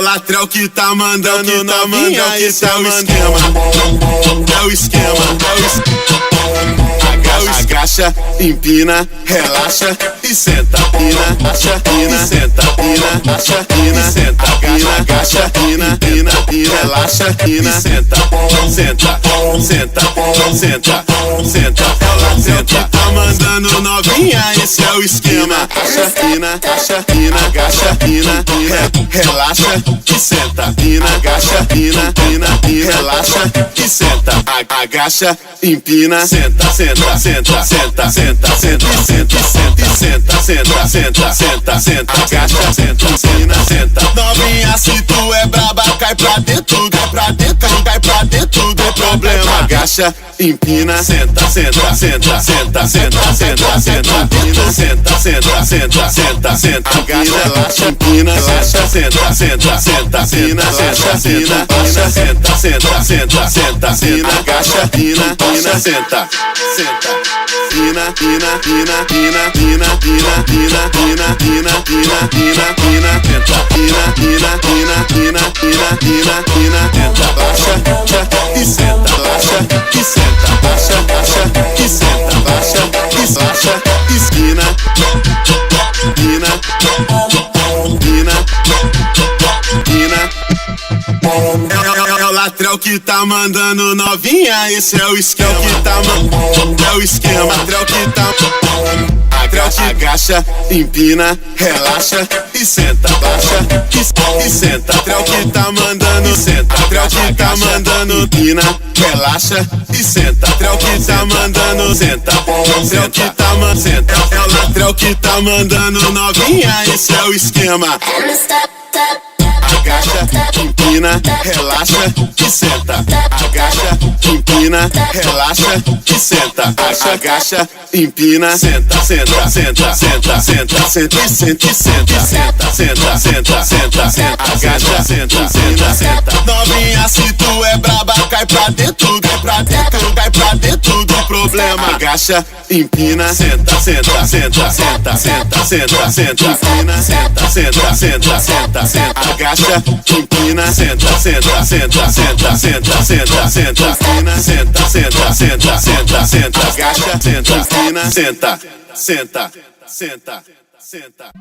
Latrel que tá mandando novinha, esse é o esquema. É o esquema. Agacha, empina, relaxa e senta. Pina, acha, pina, senta. Pina, acha, pina, senta. Agacha, pina, pina, relaxa, pina, senta. Senta, senta, senta, senta. Latrel que tá mandando novinha, esse é o esquema. Acha, pina, agacha, pina, relaxa e senta. Pina, agacha, pina, relaxa e senta. Agacha, empina, senta, senta, senta, senta, senta, senta, senta, senta, senta, senta, senta, senta, agacha, senta, empina, senta. Novinha, se tu é braba, cai pra dentro, cai pra dentro, cai pra dentro do problema. Agacha, empina, senta, senta, senta, senta, senta, senta, senta, empina, senta, senta, senta, senta, senta, agacha, relaxa, empina, relaxa, senta, senta, senta, pina, senta, pina, agacha, senta, senta, senta, senta, pina, agacha, pina, pina, senta, senta, pina, pina, pina, pina, pina, pina, pina, pina, pina, pina, pina, pina, senta, pina, pina, pina, pina, pina, pina, pina, senta, baixa e senta, baixa e senta, baixa e senta, baixa, esquina, pina, pina, pina. É o latrel que tá mandando novinha, esse é o esquema. Que tá é o esquema. Latrel que tá agacha, empina, relaxa e senta, baixa e senta. Latrel que tá mandando, senta. Latrel que tá mandando, empina, relaxa e senta. Latrel que tá mandando, senta. Latrel que tá mandando, senta. É o latrel que tá mandando novinha, esse é o esquema. Agacha, empina, relaxa e senta. Agacha, empina, relaxa e senta. Agacha, empina, senta, senta, senta, senta, senta, senta, senta, senta, senta, senta, senta, senta, senta. Agacha, senta, senta, senta. Novinha, se tu é braba, cai pra dentro, cai pra dentro, cai pra dentro do problema. Agacha, empina, senta, senta, senta, senta, senta, senta, senta, empina, senta, senta, senta, senta, senta. Agacha, empina, senta, senta, senta, senta, senta, senta, senta, empina, senta, senta, senta, senta, senta, agacha, senta, empina, senta, senta, senta, senta.